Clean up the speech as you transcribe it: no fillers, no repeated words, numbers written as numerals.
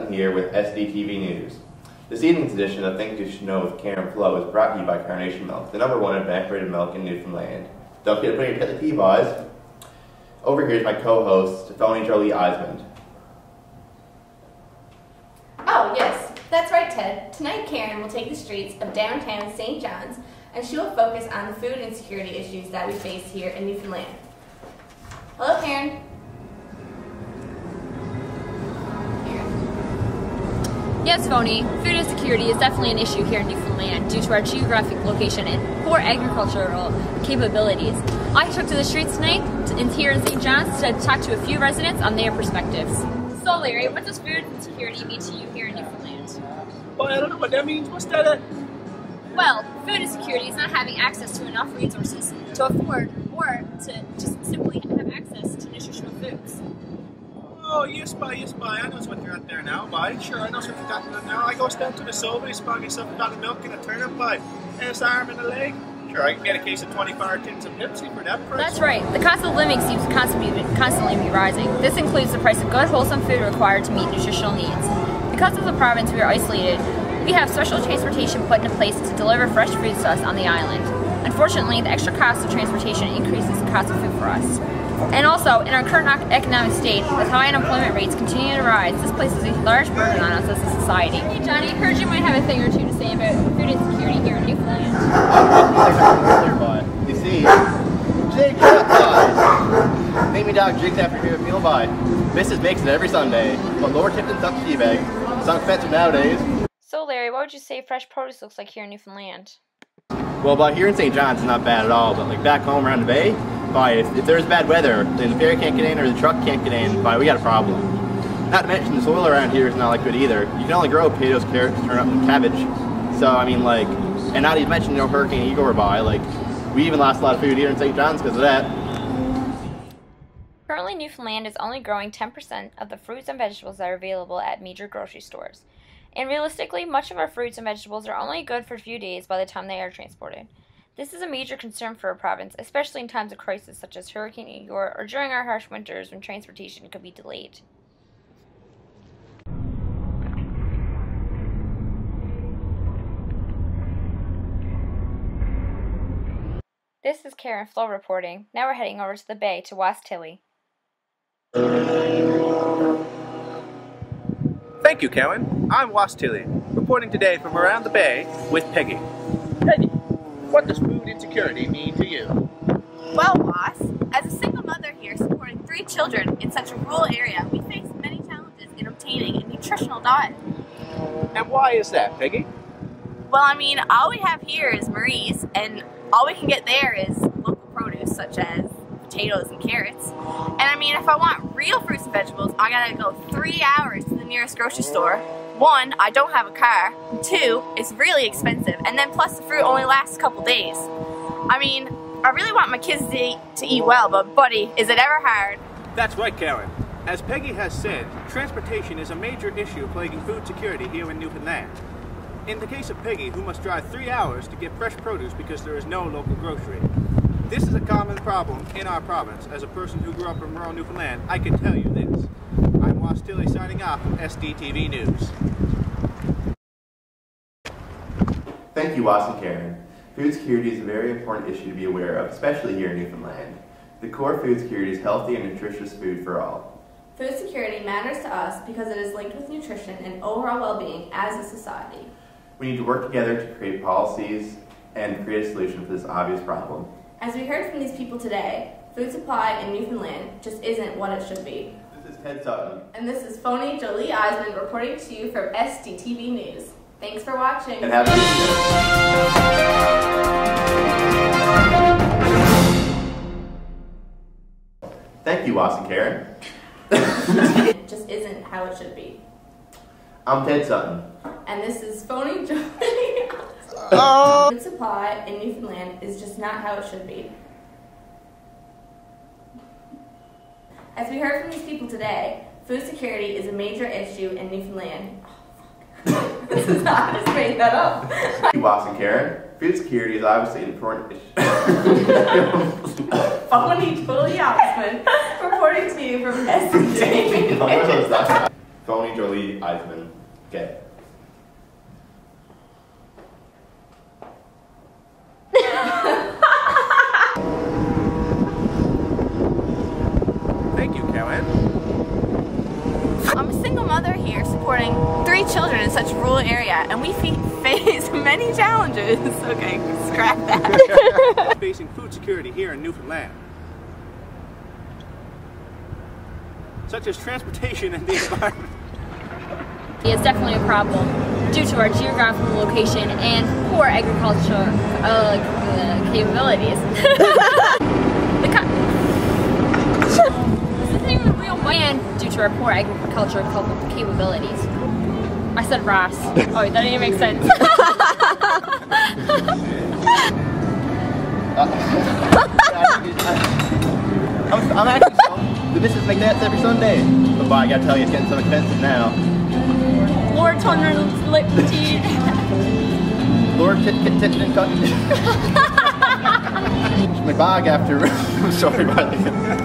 Sutton here with SDTV News. This evening's edition of Things You Should Know with Karen Flo is brought to you by Carnation Milk, the #1 evaporated milk in Newfoundland. Don't forget to put your tea buys. Over here is my co-host, Phony Jolie Eisman. Oh yes, that's right, Ted. Tonight Karen will take the streets of downtown St. John's and she will focus on the food insecurity issues that we face here in Newfoundland. Hello, Karen. Yes, Phony, food insecurity is definitely an issue here in Newfoundland due to our geographic location and poor agricultural capabilities. I took to the streets tonight here in St. John's to talk to a few residents on their perspectives. So Larry, what does food insecurity mean to you here in Newfoundland? Well, I don't know what that means. What's that? Well, food insecurity is not having access to enough resources to afford or to just simply have access to nutritional foods. Oh, yes, bye. I know what you're at there now, bye. Sure, I know what you're talking about now. I goes down to the Sobeys, buy myself a bottle of milk and a turnip, bye. And a arm and a leg. Sure, I can get a case of 24 tins of Pepsi for that price. That's right. The cost of living seems to constantly be rising. This includes the price of good, wholesome food required to meet nutritional needs. Because of the province we are isolated, we have special transportation put into place to deliver fresh foods to us on the island. Unfortunately, the extra cost of transportation increases the cost of food for us. And also, in our current economic state, with high unemployment rates continuing to rise, this places a large burden on us as a society. Hey Johnny, I heard you might have a thing or two to say about food insecurity here in Newfoundland. You see, Jig pies. Name me dog Jig's after your favorite meal by. Mrs. makes it every Sunday, but lower tip than tough tea bag. It's not expensive nowadays. So Larry, what would you say fresh produce looks like here in Newfoundland? Well, about here in St. John's, it's not bad at all, but like back home around the bay, if there's bad weather, then the ferry can't get in or the truck can't get in, we got a problem. Not to mention the soil around here is not like good either. You can only grow potatoes, carrots, turnip, and cabbage. So I mean, like, and not even mention Hurricane Igor we even lost a lot of food here in St. John's because of that. Currently, Newfoundland is only growing 10% of the fruits and vegetables that are available at major grocery stores. And realistically, much of our fruits and vegetables are only good for a few days by the time they are transported. This is a major concern for our province, especially in times of crisis such as Hurricane Igor or during our harsh winters when transportation could be delayed. This is Karen Flo reporting. Now we're heading over to the bay to Wastilly. Thank you, Karen. I'm Wastilly, reporting today from around the bay with Peggy. Peggy, what does food insecurity mean to you? Well, Was, as a single mother here supporting 3 children in such a rural area, we face many challenges in obtaining a nutritional diet. And why is that, Peggy? Well, I mean, all we have here is Marie's, and all we can get there is local produce such as potatoes and carrots. And I mean, if I want real fruits and vegetables, I gotta go 3 hours to the nearest grocery store. 1, I don't have a car. 2, it's really expensive. And then plus the fruit only lasts a couple days. I mean, I really want my kids to eat well, but buddy, is it ever hard? That's right, Karen. As Peggy has said, transportation is a major issue plaguing food security here in Newfoundland. In the case of Peggy, who must drive 3 hours to get fresh produce because there is no local grocery. This is a common problem in our province. As a person who grew up in rural Newfoundland, I can tell you this. I'm Wastilly signing off from SDTV News. Thank you, Was and Karen. Food security is a very important issue to be aware of, especially here in Newfoundland. The core food security is healthy and nutritious food for all. Food security matters to us because it is linked with nutrition and overall well-being as a society. We need to work together to create policies and create a solution for this obvious problem. As we heard from these people today, food supply in Newfoundland just isn't what it should be. This is Ted Sutton. And this is Phony Jolie Eisman reporting to you from SDTV News. Thanks for watching. And have a good day. Thank you, Was and Karen. It just isn't how it should be. I'm Ted Sutton. And this is Phony Jolie. Food supply in Newfoundland is just not how it should be. As we heard from these people today, food security is a major issue in Newfoundland. Oh, fuck. This is not, I just made that up. Thank you, Was and Karen. Food security is obviously an important issue. Phony Jolie Eisman reporting to you from SDTV. Phony Jolie Eisman. Okay. Thank you, Kellen. I'm a single mother here supporting 3 children in such a rural area, and we face many challenges. Okay, scrap that. Facing food security here in Newfoundland, such as transportation and the environment. It's definitely a problem due to our geographical location and poor agricultural capabilities. This isn't even real land due to our poor agricultural capabilities. I said Ross. Oh, that didn't even make sense. I'm actually the business make that every Sunday. But I gotta tell you, it's getting so expensive now. Lord Tonner's lip teeth. Lord Tit and Cut. My bag after. I'm sorry about that.